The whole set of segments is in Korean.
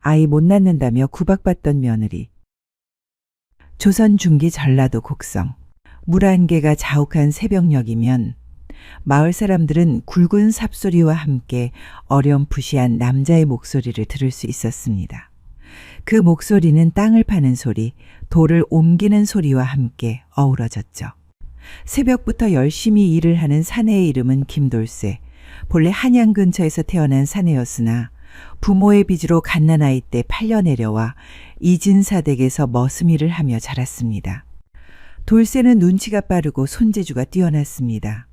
아이 못 낳는다며 구박받던 며느리. 조선 중기 전라도 곡성. 물 안개가 자욱한 새벽녘이면 마을 사람들은 굵은 삽소리와 함께 어렴풋이한 남자의 목소리를 들을 수 있었습니다. 그 목소리는 땅을 파는 소리, 돌을 옮기는 소리와 함께 어우러졌죠. 새벽부터 열심히 일을 하는 사내의 이름은 김돌쇠. 본래 한양 근처에서 태어난 사내였으나 부모의 빚으로 갓난아이 때 팔려 내려와 이진사 댁에서 머슴일을 하며 자랐습니다. 돌쇠는 눈치가 빠르고 손재주가 뛰어났습니다.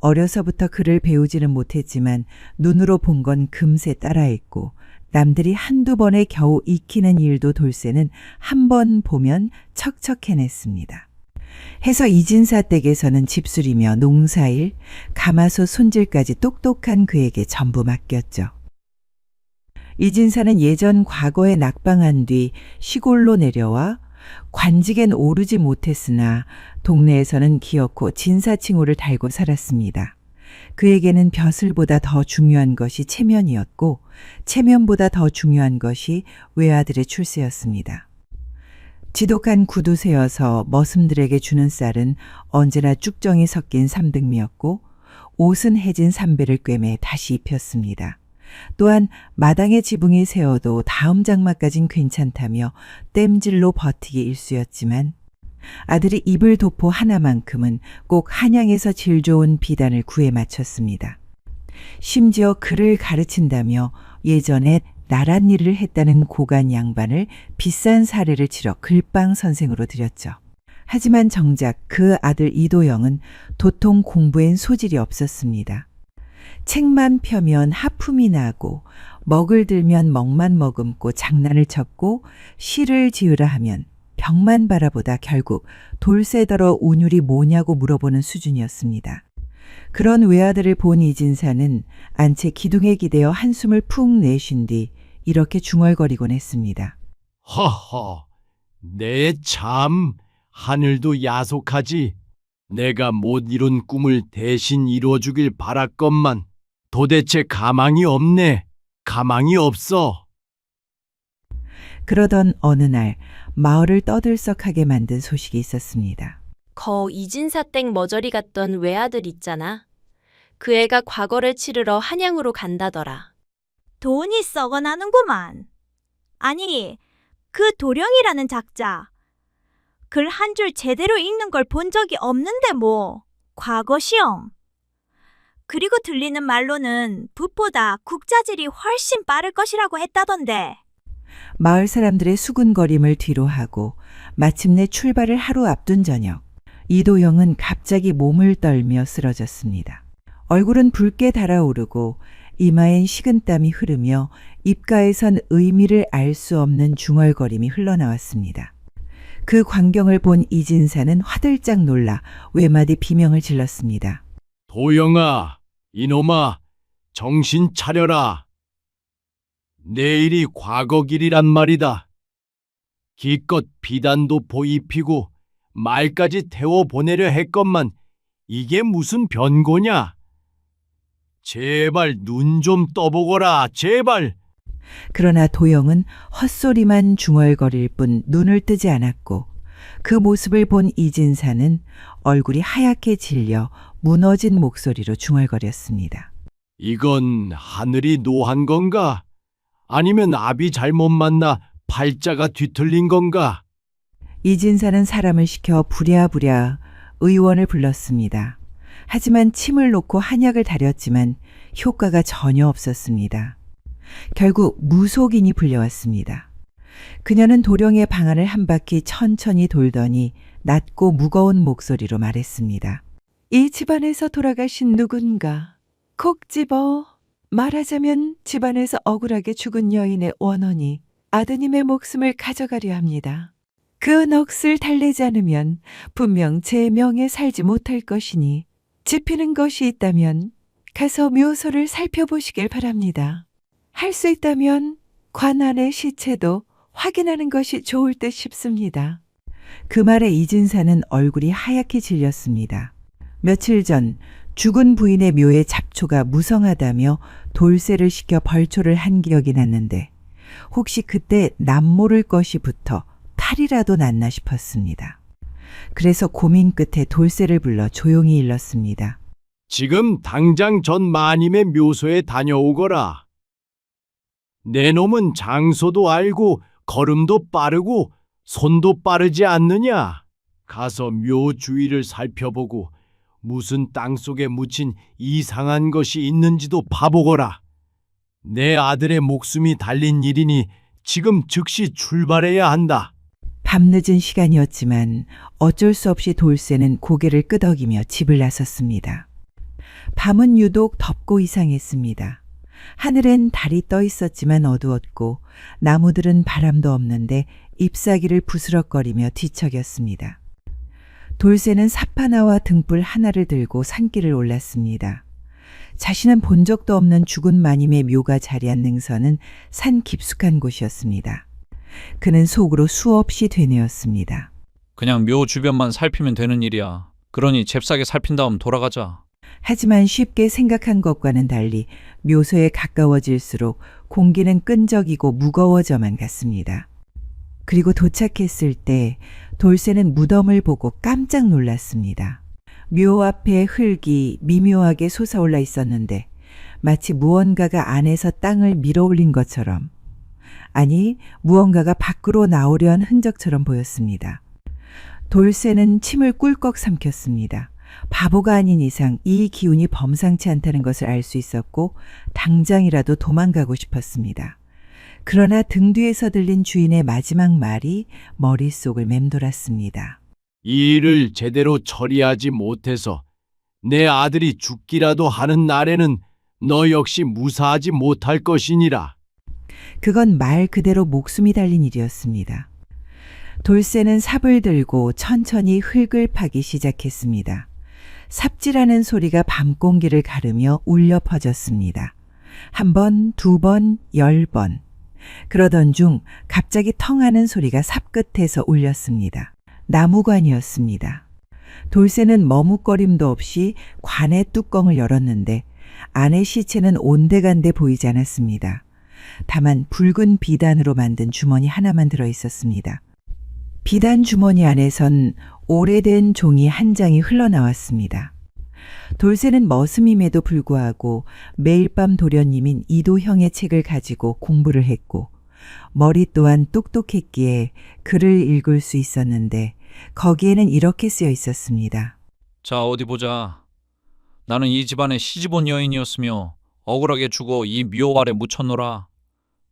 어려서부터 글을 배우지는 못했지만 눈으로 본 건 금세 따라했고 남들이 한두 번에 겨우 익히는 일도 돌쇠는 한 번 보면 척척 해냈습니다. 해서 이진사 댁에서는 집수리며 농사일, 가마솥 손질까지 똑똑한 그에게 전부 맡겼죠. 이진사는 예전 과거에 낙방한 뒤 시골로 내려와 관직엔 오르지 못했으나 동네에서는 기어코 진사칭호를 달고 살았습니다. 그에게는 벼슬보다 더 중요한 것이 체면이었고 체면보다 더 중요한 것이 외아들의 출세였습니다. 지독한 구두쇠여서 머슴들에게 주는 쌀은 언제나 쭉정이 섞인 삼등미였고 옷은 해진 삼배를 꿰매 다시 입혔습니다. 또한 마당에 지붕이 세워도 다음 장마까진 괜찮다며 땜질로 버티기 일쑤였지만 아들이 입을 도포 하나만큼은 꼭 한양에서 질 좋은 비단을 구해 맞췄습니다. 심지어 글을 가르친다며 예전에 나란 일을 했다는 고간 양반을 비싼 사례를 치러 글방 선생으로 들였죠. 하지만 정작 그 아들 이도영은 도통 공부엔 소질이 없었습니다. 책만 펴면 하품이 나고 먹을 들면 먹만 머금고 장난을 쳤고 시를 지으라 하면 벽만 바라보다 결국 돌쇠더러 운율이 뭐냐고 물어보는 수준이었습니다. 그런 외아들을 본 이진사는 안채 기둥에 기대어 한숨을 푹 내쉰 뒤 이렇게 중얼거리곤 했습니다. 허허, 내 참 하늘도 야속하지. 내가 못 이룬 꿈을 대신 이뤄주길 바랄것만 도대체 가망이 없네. 가망이 없어. 그러던 어느 날 마을을 떠들썩하게 만든 소식이 있었습니다. 거 이진사 댁 머저리 갔던 외아들 있잖아. 그 애가 과거를 치르러 한양으로 간다더라. 돈이 썩어나는구만. 아니, 그 도령이라는 작자. 글 한 줄 제대로 읽는 걸 본 적이 없는데 뭐. 과거 시험. 그리고 들리는 말로는 붓보다 국자질이 훨씬 빠를 것이라고 했다던데. 마을 사람들의 수군거림을 뒤로하고 마침내 출발을 하루 앞둔 저녁, 이도영은 갑자기 몸을 떨며 쓰러졌습니다. 얼굴은 붉게 달아오르고 이마엔 식은땀이 흐르며 입가에선 의미를 알 수 없는 중얼거림이 흘러나왔습니다. 그 광경을 본 이진사는 화들짝 놀라 외마디 비명을 질렀습니다. 도영아, 이놈아, 정신 차려라. 내일이 과거길이란 말이다. 기껏 비단도 보입히고 말까지 태워 보내려 했건만 이게 무슨 변고냐? 제발 눈 좀 떠보거라, 제발. 그러나 도영은 헛소리만 중얼거릴 뿐 눈을 뜨지 않았고 그 모습을 본 이진사는 얼굴이 하얗게 질려 무너진 목소리로 중얼거렸습니다. 이건 하늘이 노한 건가? 아니면 압이 잘못 만나 팔자가 뒤틀린 건가? 이진사는 사람을 시켜 부랴부랴 의원을 불렀습니다. 하지만 침을 놓고 한약을 다렸지만 효과가 전혀 없었습니다. 결국 무속인이 불려왔습니다. 그녀는 도령의 방안을 한 바퀴 천천히 돌더니 낮고 무거운 목소리로 말했습니다. 이 집안에서 돌아가신 누군가 콕 집어 말하자면 집안에서 억울하게 죽은 여인의 원혼이 아드님의 목숨을 가져가려 합니다. 그 넋을 달래지 않으면 분명 제 명에 살지 못할 것이니 지피는 것이 있다면 가서 묘소를 살펴보시길 바랍니다. 할 수 있다면 관안의 시체도 확인하는 것이 좋을 듯 싶습니다. 그 말에 이진사는 얼굴이 하얗게 질렸습니다. 며칠 전 죽은 부인의 묘에 잡초가 무성하다며 돌쇠를 시켜 벌초를 한 기억이 났는데 혹시 그때 남모를 것이 붙어 탈이라도 났나 싶었습니다. 그래서 고민 끝에 돌쇠를 불러 조용히 일렀습니다. 지금 당장 전 마님의 묘소에 다녀오거라. 내 놈은 장소도 알고 걸음도 빠르고 손도 빠르지 않느냐? 가서 묘 주위를 살펴보고 무슨 땅 속에 묻힌 이상한 것이 있는지도 봐보거라. 내 아들의 목숨이 달린 일이니 지금 즉시 출발해야 한다. 밤늦은 시간이었지만 어쩔 수 없이 돌쇠는 고개를 끄덕이며 집을 나섰습니다. 밤은 유독 덥고 이상했습니다. 하늘엔 달이 떠 있었지만 어두웠고 나무들은 바람도 없는데 잎사귀를 부스럭거리며 뒤척였습니다. 돌쇠는 삽 하나와 등불 하나를 들고 산길을 올랐습니다. 자신은 본 적도 없는 죽은 마님의 묘가 자리한 능선은 산 깊숙한 곳이었습니다. 그는 속으로 수없이 되뇌었습니다. 그냥 묘 주변만 살피면 되는 일이야. 그러니 잽싸게 살핀 다음 돌아가자. 하지만 쉽게 생각한 것과는 달리 묘소에 가까워질수록 공기는 끈적이고 무거워져만 갔습니다. 그리고 도착했을 때 돌쇠는 무덤을 보고 깜짝 놀랐습니다. 묘 앞에 흙이 미묘하게 솟아올라 있었는데 마치 무언가가 안에서 땅을 밀어올린 것처럼, 아니 무언가가 밖으로 나오려 한 흔적처럼 보였습니다. 돌쇠는 침을 꿀꺽 삼켰습니다. 바보가 아닌 이상 이 기운이 범상치 않다는 것을 알 수 있었고 당장이라도 도망가고 싶었습니다. 그러나 등 뒤에서 들린 주인의 마지막 말이 머릿속을 맴돌았습니다. 이 일을 제대로 처리하지 못해서 내 아들이 죽기라도 하는 날에는 너 역시 무사하지 못할 것이니라. 그건 말 그대로 목숨이 달린 일이었습니다. 돌쇠는 삽을 들고 천천히 흙을 파기 시작했습니다. 삽질하는 소리가 밤 공기를 가르며 울려 퍼졌습니다. 1번, 2번, 10번. 그러던 중 갑자기 텅하는 소리가 삽 끝에서 울렸습니다. 나무관이었습니다. 돌쇠는 머뭇거림도 없이 관의 뚜껑을 열었는데 안의 시체는 온데간데 보이지 않았습니다. 다만 붉은 비단으로 만든 주머니 하나만 들어 있었습니다. 비단 주머니 안에선 오래된 종이 한 장이 흘러나왔습니다. 돌쇠는 머슴임에도 불구하고 매일 밤 도련님인 이도형의 책을 가지고 공부를 했고 머리 또한 똑똑했기에 글을 읽을 수 있었는데 거기에는 이렇게 쓰여 있었습니다. 자, 어디 보자. 나는 이 집안의 시집온 여인이었으며 억울하게 죽어 이 묘 아래 묻혔노라.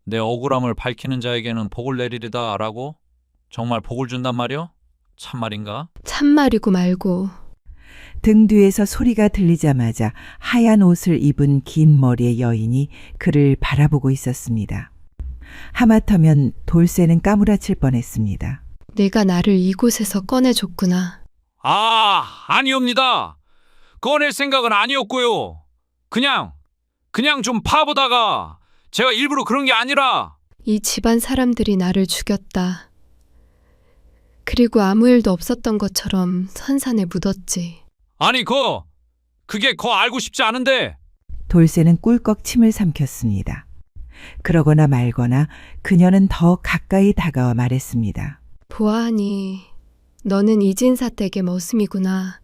내 억울함을 밝히는 자에게는 복을 내리리다 라고? 정말 복을 준단 말이여? 참말인가? 참말이고 말고. 등 뒤에서 소리가 들리자마자 하얀 옷을 입은 긴 머리의 여인이 그를 바라보고 있었습니다. 하마터면 돌쇠는 까무라칠 뻔했습니다. 내가 나를 이곳에서 꺼내줬구나. 아니옵니다. 꺼낼 생각은 아니었고요. 그냥 좀 파보다가 제가 일부러 그런 게 아니라. 이 집안 사람들이 나를 죽였다. 그리고 아무 일도 없었던 것처럼 선산에 묻었지. 아니, 그게 알고 싶지 않은데. 돌쇠는 꿀꺽 침을 삼켰습니다. 그러거나 말거나 그녀는 더 가까이 다가와 말했습니다. 보아하니 너는 이진사 댁의 머슴이구나.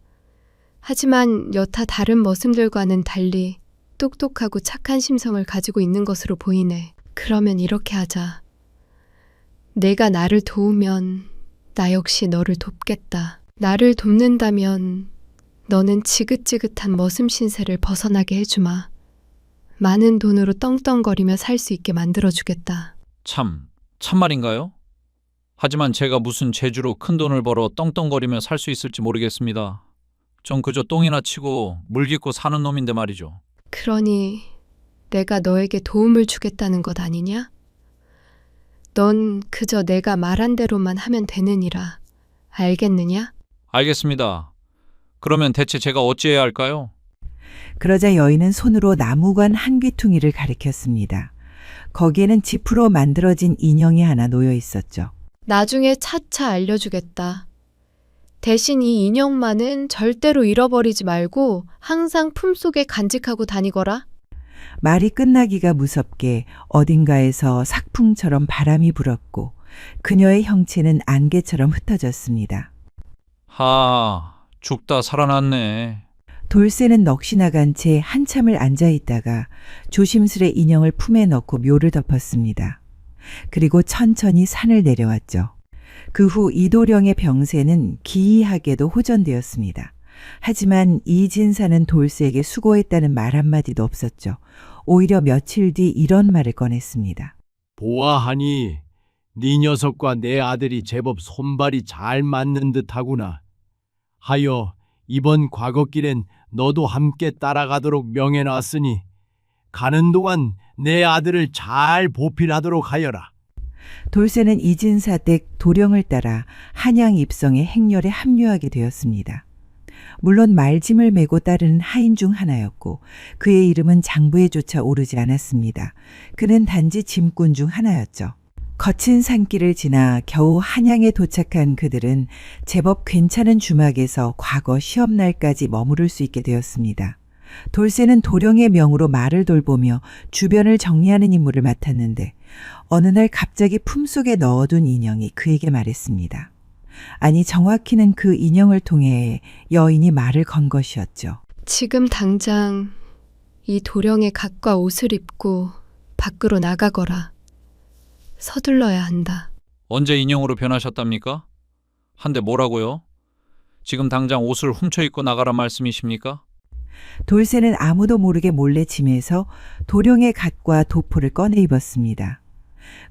하지만 여타 다른 머슴들과는 달리 똑똑하고 착한 심성을 가지고 있는 것으로 보이네. 그러면 이렇게 하자. 내가 나를 도우면 나 역시 너를 돕겠다. 나를 돕는다면 너는 지긋지긋한 머슴 신세를 벗어나게 해주마. 많은 돈으로 떵떵거리며 살 수 있게 만들어주겠다. 참말인가요? 하지만 제가 무슨 재주로 큰 돈을 벌어 떵떵거리며 살 수 있을지 모르겠습니다. 전 그저 똥이나 치고 물 깃고 사는 놈인데 말이죠. 그러니 내가 너에게 도움을 주겠다는 것 아니냐? 넌 그저 내가 말한 대로만 하면 되느니라. 알겠느냐? 알겠습니다. 그러면 대체 제가 어찌해야 할까요? 그러자 여인은 손으로 나무관 한 귀퉁이를 가리켰습니다. 거기에는 지프로 만들어진 인형이 하나 놓여 있었죠. 나중에 차차 알려주겠다. 대신 이 인형만은 절대로 잃어버리지 말고 항상 품속에 간직하고 다니거라. 말이 끝나기가 무섭게 어딘가에서 삭풍처럼 바람이 불었고 그녀의 형체는 안개처럼 흩어졌습니다. 죽다 살아났네. 돌쇠는 넋이 나간 채 한참을 앉아 있다가 조심스레 인형을 품에 넣고 묘를 덮었습니다. 그리고 천천히 산을 내려왔죠. 그 후 이도령의 병세는 기이하게도 호전되었습니다. 하지만 이진사는 돌쇠에게 수고했다는 말 한마디도 없었죠. 오히려 며칠 뒤 이런 말을 꺼냈습니다. 보아하니 네 녀석과 내 아들이 제법 손발이 잘 맞는 듯하구나. 하여 이번 과거길엔 너도 함께 따라가도록 명해놨으니 가는 동안 내 아들을 잘 보필하도록 하여라. 돌쇠는 이진사 댁 도령을 따라 한양 입성의 행렬에 합류하게 되었습니다. 물론 말짐을 메고 따르는 하인 중 하나였고 그의 이름은 장부에조차 오르지 않았습니다. 그는 단지 짐꾼 중 하나였죠. 거친 산길을 지나 겨우 한양에 도착한 그들은 제법 괜찮은 주막에서 과거 시험날까지 머무를 수 있게 되었습니다. 돌쇠는 도령의 명으로 말을 돌보며 주변을 정리하는 임무를 맡았는데 어느 날 갑자기 품속에 넣어둔 인형이 그에게 말했습니다. 아니 정확히는 그 인형을 통해 여인이 말을 건 것이었죠. 지금 당장 이 도령의 갓과 옷을 입고 밖으로 나가거라. 서둘러야 한다. 언제 인형으로 변하셨답니까? 한데 뭐라고요? 지금 당장 옷을 훔쳐 입고 나가란 말씀이십니까? 돌쇠는 아무도 모르게 몰래 짐에서 도령의 갓과 도포를 꺼내 입었습니다.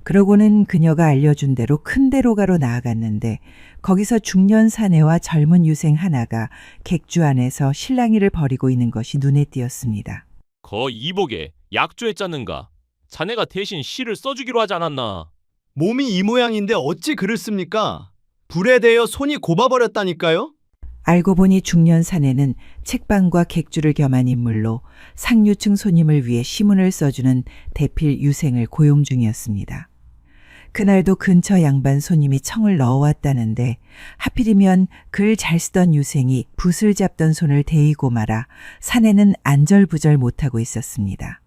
그러고는 그녀가 알려준 대로 큰 대로가로 나아갔는데 거기서 중년 사내와 젊은 유생 하나가 객주 안에서 실랑이를 벌이고 있는 것이 눈에 띄었습니다. 거 이복에 약조했잖는가? 자네가 대신 시를 써주기로 하지 않았나? 몸이 이 모양인데 어찌 글을 씁니까? 불에 대여 손이 곱아버렸다니까요? 알고 보니 중년 사내는 책방과 객주를 겸한 인물로 상류층 손님을 위해 시문을 써주는 대필 유생을 고용 중이었습니다. 그날도 근처 양반 손님이 청을 넣어왔다는데 하필이면 글 잘 쓰던 유생이 붓을 잡던 손을 대이고 말아 사내는 안절부절 못하고 있었습니다.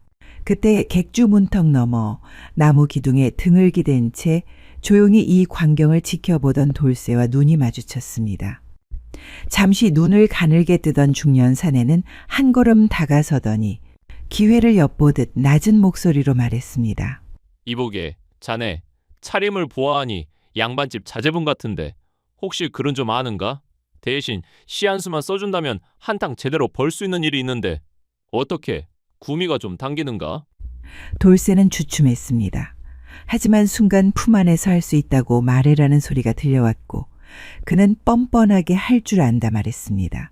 그때 객주 문턱 너머 나무 기둥에 등을 기댄 채 조용히 이 광경을 지켜보던 돌쇠와 눈이 마주쳤습니다. 잠시 눈을 가늘게 뜨던 중년 사내는 한 걸음 다가서더니 기회를 엿보듯 낮은 목소리로 말했습니다. 이복에 자네 차림을 보아하니 양반집 자제분 같은데 혹시 글은 좀 아는가? 대신 시 한 수만 써준다면 한탕 제대로 벌 수 있는 일이 있는데 어떻게 구미가 좀 당기는가? 돌쇠는 주춤했습니다. 하지만 순간 품 안에서 할 수 있다고 말해라는 소리가 들려왔고 그는 뻔뻔하게 할 줄 안다 말했습니다.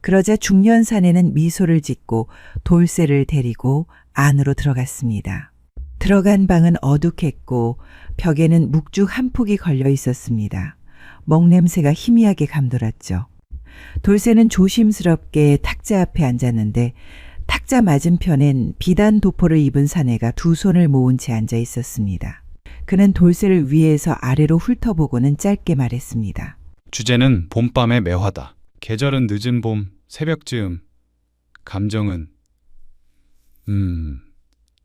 그러자 중년 사내는 미소를 짓고 돌쇠를 데리고 안으로 들어갔습니다. 들어간 방은 어둑했고 벽에는 묵죽 한 폭이 걸려 있었습니다. 먹냄새가 희미하게 감돌았죠. 돌쇠는 조심스럽게 탁자 앞에 앉았는데 탁자 맞은편엔 비단 도포를 입은 사내가 두 손을 모은 채 앉아 있었습니다. 그는 돌쇠를 위에서 아래로 훑어보고는 짧게 말했습니다. 주제는 봄밤의 매화다. 계절은 늦은 봄, 새벽즈음. 감정은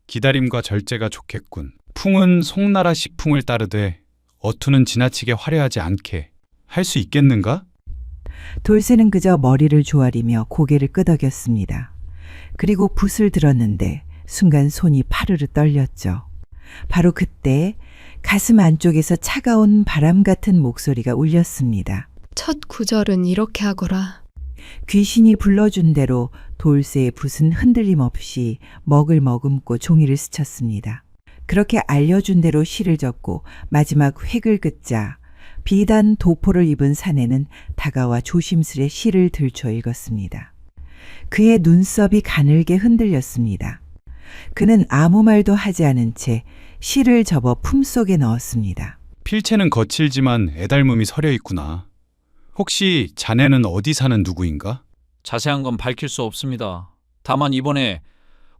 기다림과 절제가 좋겠군. 풍은 송나라 시풍을 따르되 어투는 지나치게 화려하지 않게 할 수 있겠는가? 돌쇠는 그저 머리를 조아리며 고개를 끄덕였습니다. 그리고 붓을 들었는데 순간 손이 파르르 떨렸죠. 바로 그때 가슴 안쪽에서 차가운 바람 같은 목소리가 울렸습니다. 첫 구절은 이렇게 하거라. 귀신이 불러준 대로 돌쇠의 붓은 흔들림 없이 먹을 머금고 종이를 스쳤습니다. 그렇게 알려준 대로 시를 적고 마지막 획을 긋자 비단 도포를 입은 사내는 다가와 조심스레 시를 들춰 읽었습니다. 그의 눈썹이 가늘게 흔들렸습니다. 그는 아무 말도 하지 않은 채 시를 접어 품속에 넣었습니다. 필체는 거칠지만 애달음이 서려 있구나. 혹시 자네는 어디 사는 누구인가? 자세한 건 밝힐 수 없습니다. 다만 이번에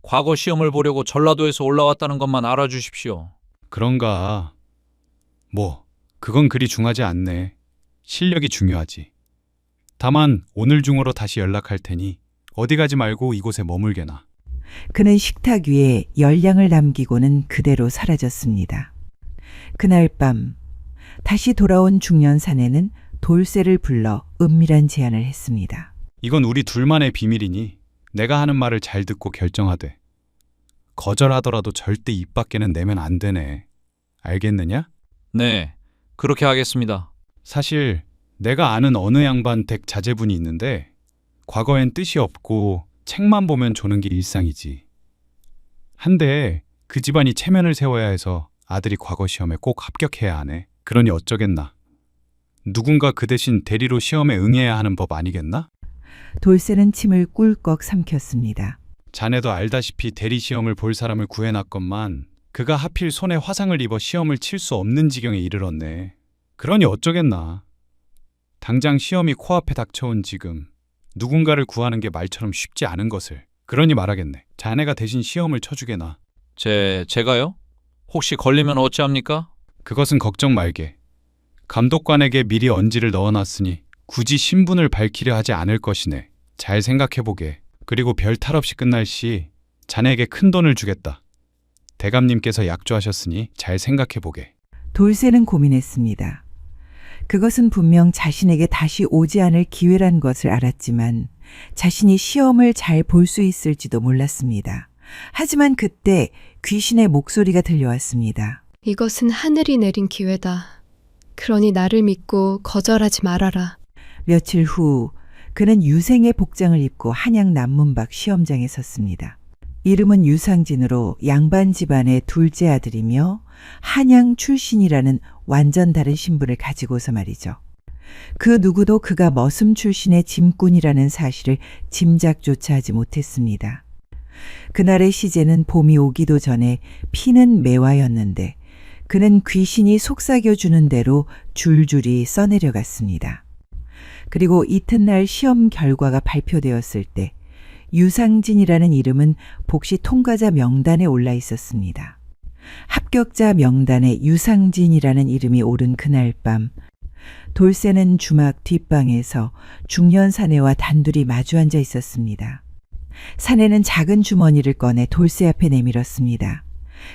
과거 시험을 보려고 전라도에서 올라왔다는 것만 알아주십시오. 그런가. 그건 그리 중하지 않네. 실력이 중요하지. 다만 오늘 중으로 다시 연락할 테니 어디 가지 말고 이곳에 머물게나. 그는 식탁 위에 열량을 남기고는 그대로 사라졌습니다. 그날 밤 다시 돌아온 중년 사내는 돌쇠를 불러 은밀한 제안을 했습니다. 이건 우리 둘만의 비밀이니 내가 하는 말을 잘 듣고 결정하되. 거절하더라도 절대 입 밖에는 내면 안 되네. 알겠느냐? 네, 그렇게 하겠습니다. 사실 내가 아는 어느 양반 댁 자제분이 있는데 과거엔 뜻이 없고 책만 보면 조는 게 일상이지. 한데 그 집안이 체면을 세워야 해서 아들이 과거 시험에 꼭 합격해야 하네. 그러니 어쩌겠나. 누군가 그 대신 대리로 시험에 응해야 하는 법 아니겠나? 돌쇠는 침을 꿀꺽 삼켰습니다. 자네도 알다시피 대리 시험을 볼 사람을 구해놨건만 그가 하필 손에 화상을 입어 시험을 칠 수 없는 지경에 이르렀네. 그러니 어쩌겠나. 당장 시험이 코앞에 닥쳐온 지금 누군가를 구하는 게 말처럼 쉽지 않은 것을. 그러니 말하겠네. 자네가 대신 시험을 쳐주게나. 제가요? 혹시 걸리면 어찌합니까? 그것은 걱정 말게. 감독관에게 미리 언지를 넣어놨으니 굳이 신분을 밝히려 하지 않을 것이네. 잘 생각해보게. 그리고 별 탈 없이 끝날 시 자네에게 큰 돈을 주겠다. 대감님께서 약조하셨으니 잘 생각해보게. 돌쇠는 고민했습니다. 그것은 분명 자신에게 다시 오지 않을 기회란 것을 알았지만 자신이 시험을 잘 볼 수 있을지도 몰랐습니다. 하지만 그때 귀신의 목소리가 들려왔습니다. 이것은 하늘이 내린 기회다. 그러니 나를 믿고 거절하지 말아라. 며칠 후 그는 유생의 복장을 입고 한양 남문 밖 시험장에 섰습니다. 이름은 유상진으로 양반 집안의 둘째 아들이며 한양 출신이라는 완전 다른 신분을 가지고서 말이죠. 그 누구도 그가 머슴 출신의 짐꾼이라는 사실을 짐작조차 하지 못했습니다. 그날의 시제는 봄이 오기도 전에 피는 매화였는데 그는 귀신이 속삭여주는 대로 줄줄이 써내려갔습니다. 그리고 이튿날 시험 결과가 발표되었을 때 유상진이라는 이름은 복시 통과자 명단에 올라 있었습니다. 합격자 명단에 유상진이라는 이름이 오른 그날 밤 돌쇠는 주막 뒷방에서 중년 사내와 단둘이 마주 앉아 있었습니다. 사내는 작은 주머니를 꺼내 돌쇠 앞에 내밀었습니다.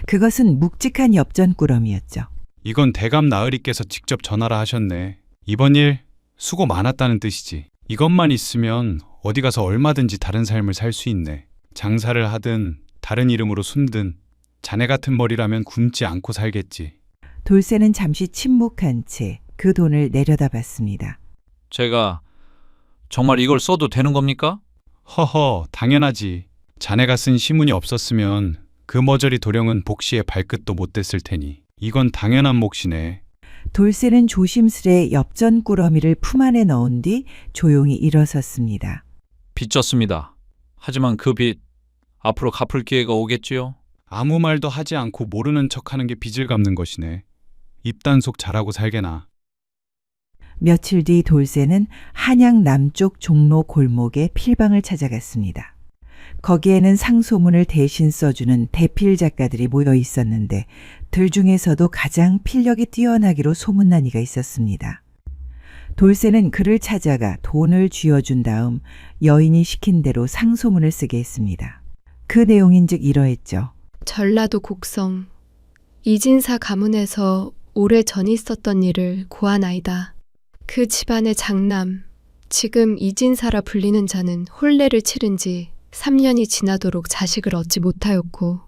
그것은 묵직한 엽전꾸러미였죠. 이건 대감 나으리께서 직접 전하라 하셨네. 이번 일 수고 많았다는 뜻이지. 이것만 있으면 어디 가서 얼마든지 다른 삶을 살 수 있네. 장사를 하든 다른 이름으로 숨든 자네 같은 머리라면 굶지 않고 살겠지. 돌쇠는 잠시 침묵한 채 그 돈을 내려다봤습니다. 제가 정말 이걸 써도 되는 겁니까? 허허, 당연하지. 자네가 쓴 시문이 없었으면 그 머저리 도령은 복시의 발끝도 못 댔을 테니 이건 당연한 몫이네. 돌쇠는 조심스레 엽전꾸러미를 품 안에 넣은 뒤 조용히 일어섰습니다. 빚졌습니다. 하지만 그 빚 앞으로 갚을 기회가 오겠지요? 아무 말도 하지 않고 모르는 척하는 게 빚을 갚는 것이네. 입단속 잘하고 살게나. 며칠 뒤 돌쇠는 한양 남쪽 종로 골목에 필방을 찾아갔습니다. 거기에는 상소문을 대신 써주는 대필 작가들이 모여 있었는데 들 중에서도 가장 필력이 뛰어나기로 소문난 이가 있었습니다. 돌쇠는 그를 찾아가 돈을 쥐어준 다음 여인이 시킨 대로 상소문을 쓰게 했습니다. 그 내용인즉 이러했죠. 전라도 곡성 이진사 가문에서 오래전 있었던 일을 고하나이다. 그 집안의 장남, 지금 이진사라 불리는 자는 혼례를 치른 지 3년이 지나도록 자식을 얻지 못하였고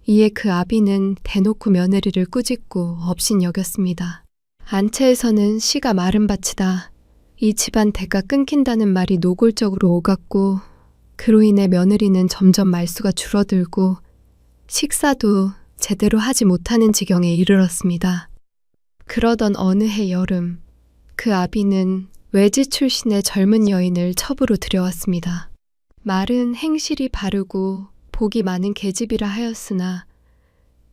이에 그 아비는 대놓고 며느리를 꾸짖고 업신여겼습니다. 안채에서는 씨가 마른 밭이다. 이 집안 대가 끊긴다는 말이 노골적으로 오갔고 그로 인해 며느리는 점점 말수가 줄어들고 식사도 제대로 하지 못하는 지경에 이르렀습니다. 그러던 어느 해 여름 그 아비는 외지 출신의 젊은 여인을 첩으로 들여왔습니다. 말은 행실이 바르고 복이 많은 계집이라 하였으나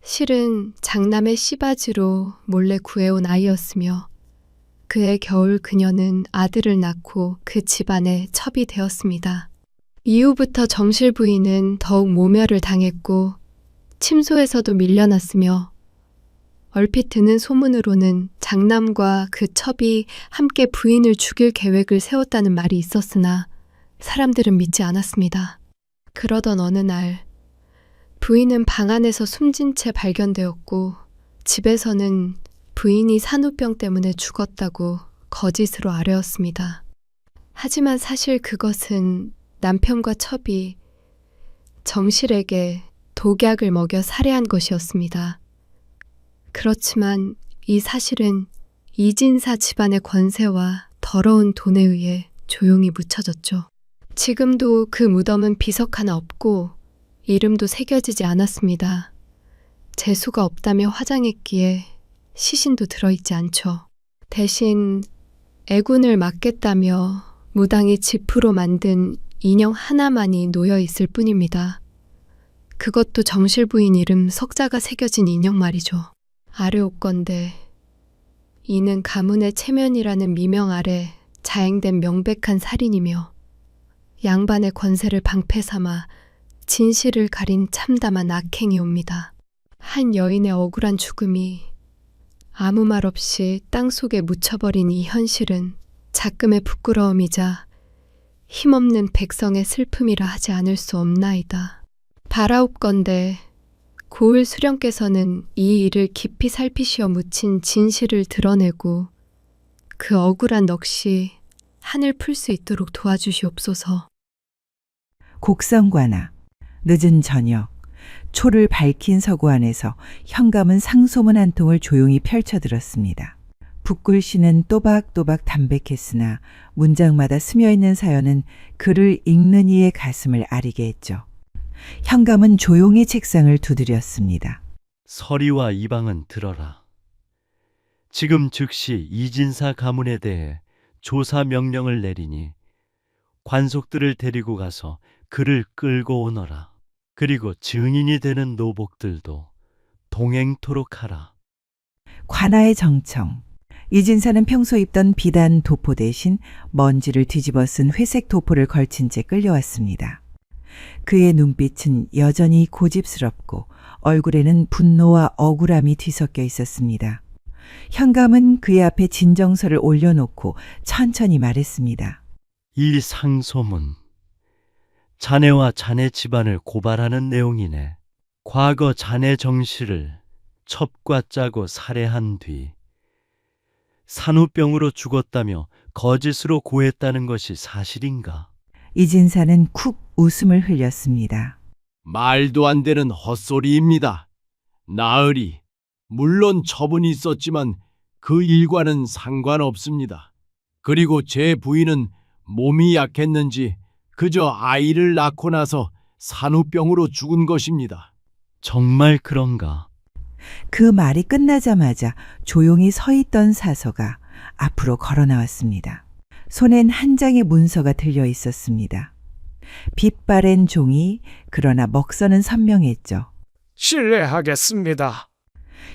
실은 장남의 씨바지로 몰래 구해온 아이였으며 그해 겨울 그녀는 아들을 낳고 그 집안의 첩이 되었습니다. 이후부터 정실 부인은 더욱 모멸을 당했고 침소에서도 밀려났으며 얼핏 드는 소문으로는 장남과 그 첩이 함께 부인을 죽일 계획을 세웠다는 말이 있었으나 사람들은 믿지 않았습니다. 그러던 어느 날 부인은 방 안에서 숨진 채 발견되었고 집에서는 부인이 산후병 때문에 죽었다고 거짓으로 아뢰었습니다. 하지만 사실 그것은 남편과 첩이 정실에게 독약을 먹여 살해한 것이었습니다. 그렇지만 이 사실은 이진사 집안의 권세와 더러운 돈에 의해 조용히 묻혀졌죠. 지금도 그 무덤은 비석 하나 없고 이름도 새겨지지 않았습니다. 재수가 없다며 화장했기에 시신도 들어있지 않죠. 대신 애군을 막겠다며 무당이 지프로 만든 인형 하나만이 놓여 있을 뿐입니다. 그것도 정실 부인 이름 석자가 새겨진 인형 말이죠. 아뢰옵건대 이는 가문의 체면이라는 미명 아래 자행된 명백한 살인이며 양반의 권세를 방패 삼아 진실을 가린 참담한 악행이옵니다. 한 여인의 억울한 죽음이 아무 말 없이 땅속에 묻혀버린 이 현실은 작금의 부끄러움이자 힘없는 백성의 슬픔이라 하지 않을 수 없나이다. 바라옵건대 고을 수령께서는 이 일을 깊이 살피시어 묻힌 진실을 드러내고 그 억울한 넋이 한을 풀 수 있도록 도와주시옵소서. 곡성관아, 늦은 저녁, 초를 밝힌 서구 안에서 현감은 상소문 한 통을 조용히 펼쳐들었습니다. 붓글씨는 또박또박 담백했으나 문장마다 스며있는 사연은 글을 읽는 이의 가슴을 아리게 했죠. 현감은 조용히 책상을 두드렸습니다. 서리와 이방은 들어라. 지금 즉시 이진사 가문에 대해 조사 명령을 내리니 관속들을 데리고 가서 그를 끌고 오너라. 그리고 증인이 되는 노복들도 동행토록 하라. 관아의 정청. 이진사는 평소 입던 비단 도포 대신 먼지를 뒤집어 쓴 회색 도포를 걸친 채 끌려왔습니다. 그의 눈빛은 여전히 고집스럽고 얼굴에는 분노와 억울함이 뒤섞여 있었습니다. 현감은 그의 앞에 진정서를 올려놓고 천천히 말했습니다. 이 상소문, 자네와 자네 집안을 고발하는 내용이네. 과거 자네 정씨를 첩과 짜고 살해한 뒤 산후병으로 죽었다며 거짓으로 고했다는 것이 사실인가? 이진사는 쿡 웃음을 흘렸습니다. 말도 안 되는 헛소리입니다. 나으리, 물론 처분이 있었지만 그 일과는 상관없습니다. 그리고 제 부인은 몸이 약했는지 그저 아이를 낳고 나서 산후병으로 죽은 것입니다. 정말 그런가? 그 말이 끝나자마자 조용히 서 있던 사서가 앞으로 걸어 나왔습니다. 손엔 한 장의 문서가 들려 있었습니다. 빛바랜 종이 그러나 먹서는 선명했죠. 실례하겠습니다.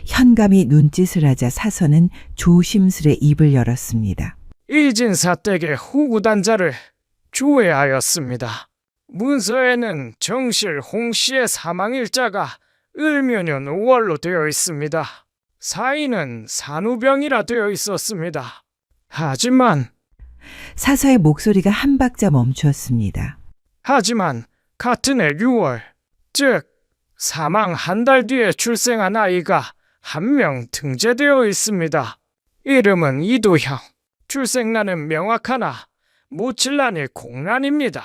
현감이 눈짓을 하자 사서는 조심스레 입을 열었습니다. 이진사 댁의 후구단자를 조회하였습니다. 문서에는 정실 홍씨의 사망일자가 을묘년 5월로 되어 있습니다. 사인은 산후병이라 되어 있었습니다. 하지만 사서의 목소리가 한 박자 멈추었습니다. 같은 해 6월, 즉 사망 한 달 뒤에 출생한 아이가 한 명 등재되어 있습니다. 이름은 이도형. 출생란은 명확하나 모칠란이 공란입니다.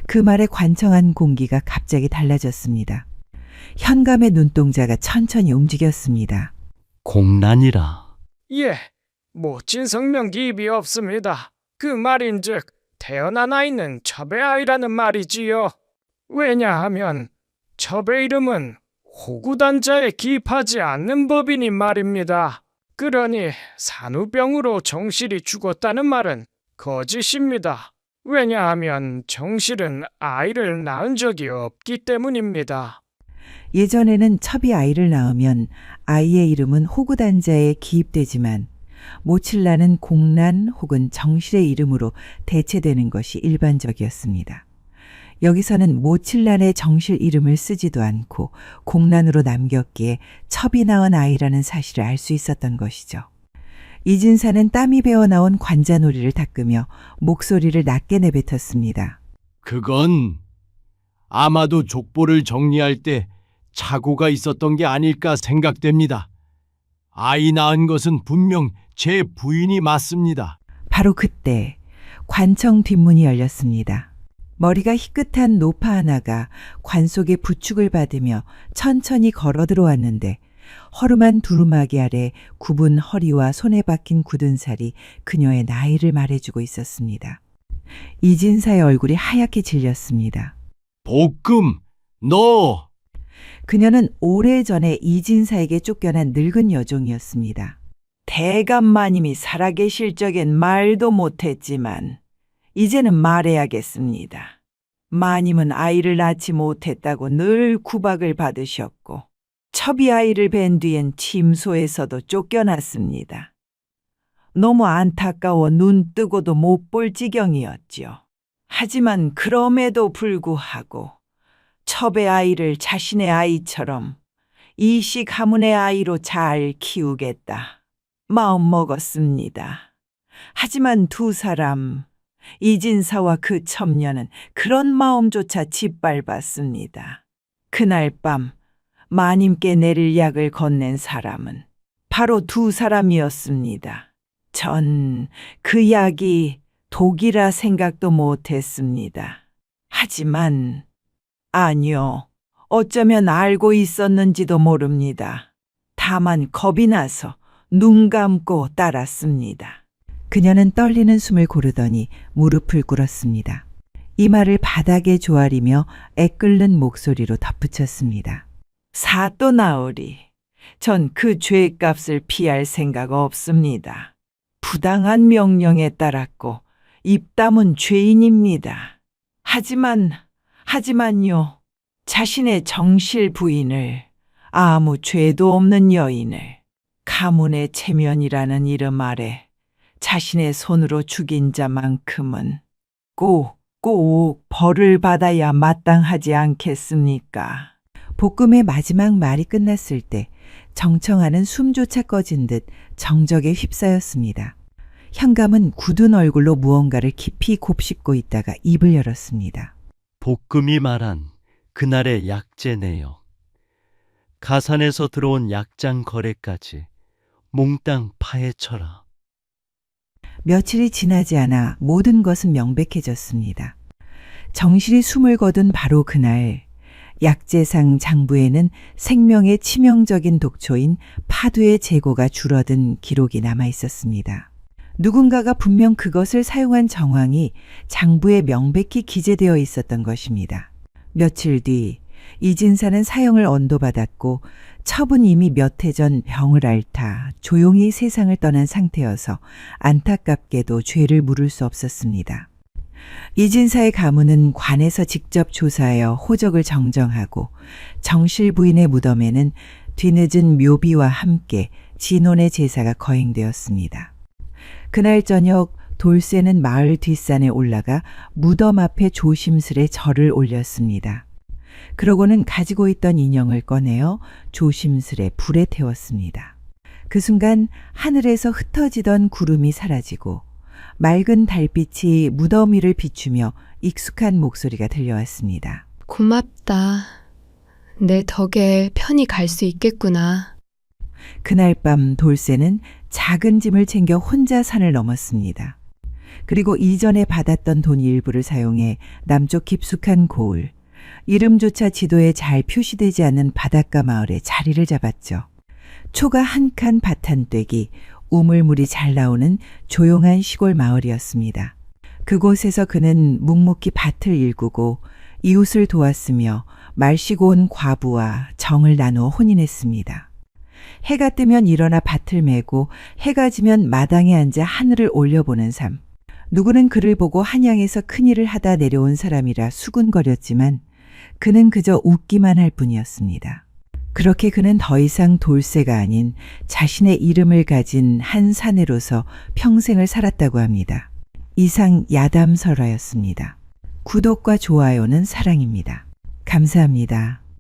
그 말에 관청한 공기가 갑자기 달라졌습니다. 현감의 눈동자가 천천히 움직였습니다. 공란이라. 예, 모친 성명 기입이 없습니다. 그 말인즉 태어난 아이는 첩의 아이라는 말이지요. 왜냐하면 첩의 이름은 호구단자에 기입하지 않는 법이니 말입니다. 그러니 산후병으로 정실이 죽었다는 말은 거짓입니다. 왜냐하면 정실은 아이를 낳은 적이 없기 때문입니다. 예전에는 첩이 아이를 낳으면 아이의 이름은 호구단자에 기입되지만 모칠란은 공란 혹은 정실의 이름으로 대체되는 것이 일반적이었습니다. 여기서는 모칠란의 정실 이름을 쓰지도 않고 공란으로 남겼기에 첩이 낳은 아이라는 사실을 알 수 있었던 것이죠. 이진사는 땀이 배어나온 관자놀이를 닦으며 목소리를 낮게 내뱉었습니다. 그건 아마도 족보를 정리할 때 착오가 있었던 게 아닐까 생각됩니다. 아이 낳은 것은 분명 제 부인이 맞습니다. 바로 그때 관청 뒷문이 열렸습니다. 머리가 희끗한 노파 하나가 관 속의 부축을 받으며 천천히 걸어 들어왔는데 허름한 두루마기 아래 굽은 허리와 손에 박힌 굳은 살이 그녀의 나이를 말해주고 있었습니다. 이진사의 얼굴이 하얗게 질렸습니다. 볶음, 너! 그녀는 오래전에 이진사에게 쫓겨난 늙은 여종이었습니다. 대감마님이 살아계실 적엔 말도 못했지만 이제는 말해야겠습니다. 마님은 아이를 낳지 못했다고 늘 구박을 받으셨고 첩이 아이를 뵌 뒤엔 침소에서도 쫓겨났습니다. 너무 안타까워 눈 뜨고도 못 볼 지경이었죠. 하지만 그럼에도 불구하고 첩의 아이를 자신의 아이처럼 이씨 가문의 아이로 잘 키우겠다 마음 먹었습니다. 하지만 두 사람, 이진사와 그 첩녀는 그런 마음조차 짓밟았습니다. 그날 밤 마님께 내릴 약을 건넨 사람은 바로 두 사람이었습니다. 전 그 약이 독이라 생각도 못했습니다. 하지만 아니요, 어쩌면 알고 있었는지도 모릅니다. 다만 겁이 나서 눈 감고 따랐습니다. 그녀는 떨리는 숨을 고르더니 무릎을 꿇었습니다. 이마를 바닥에 조아리며 애끓는 목소리로 덧붙였습니다. 사또나으리, 전 그 죄값을 피할 생각 없습니다. 부당한 명령에 따랐고 입 다문 죄인입니다. 하지만요, 자신의 정실 부인을, 아무 죄도 없는 여인을 가문의 체면이라는 이름 아래 자신의 손으로 죽인 자만큼은 꼭 벌을 받아야 마땅하지 않겠습니까? 볶음의 마지막 말이 끝났을 때 정청하는 숨조차 꺼진 듯 정적에 휩싸였습니다. 현감은 굳은 얼굴로 무언가를 깊이 곱씹고 있다가 입을 열었습니다. 볶음이 말한 그날의 약재네요. 가산에서 들어온 약장 거래까지 몽땅 파헤쳐라. 며칠이 지나지 않아 모든 것은 명백해졌습니다. 정실이 숨을 거둔 바로 그날 약재상 장부에는 생명의 치명적인 독초인 파두의 재고가 줄어든 기록이 남아 있었습니다. 누군가가 분명 그것을 사용한 정황이 장부에 명백히 기재되어 있었던 것입니다. 며칠 뒤 이진사는 사형을 언도받았고 첩은 이미 몇 해 전 병을 앓다 조용히 세상을 떠난 상태여서 안타깝게도 죄를 물을 수 없었습니다. 이진사의 가문은 관에서 직접 조사하여 호적을 정정하고 정실 부인의 무덤에는 뒤늦은 묘비와 함께 진혼의 제사가 거행되었습니다. 그날 저녁 돌쇠는 마을 뒷산에 올라가 무덤 앞에 조심스레 절을 올렸습니다. 그러고는 가지고 있던 인형을 꺼내어 조심스레 불에 태웠습니다. 그 순간 하늘에서 흩어지던 구름이 사라지고 맑은 달빛이 무덤 위를 비추며 익숙한 목소리가 들려왔습니다. 고맙다. 내 덕에 편히 갈 수 있겠구나. 그날 밤 돌쇠는 작은 짐을 챙겨 혼자 산을 넘었습니다. 그리고 이전에 받았던 돈 일부를 사용해 남쪽 깊숙한 고을, 이름조차 지도에 잘 표시되지 않는 바닷가 마을에 자리를 잡았죠. 초가 한 칸 밭 한 떼기, 우물물이 잘 나오는 조용한 시골 마을이었습니다. 그곳에서 그는 묵묵히 밭을 일구고 이웃을 도왔으며 말씨고 온 과부와 정을 나누어 혼인했습니다. 해가 뜨면 일어나 밭을 메고 해가 지면 마당에 앉아 하늘을 올려보는 삶. 누구는 그를 보고 한양에서 큰일을 하다 내려온 사람이라 수군거렸지만 그는 그저 웃기만 할 뿐이었습니다. 그렇게 그는 더 이상 돌쇠가 아닌 자신의 이름을 가진 한 사내로서 평생을 살았다고 합니다. 이상 야담설화였습니다. 구독과 좋아요는 사랑입니다. 감사합니다.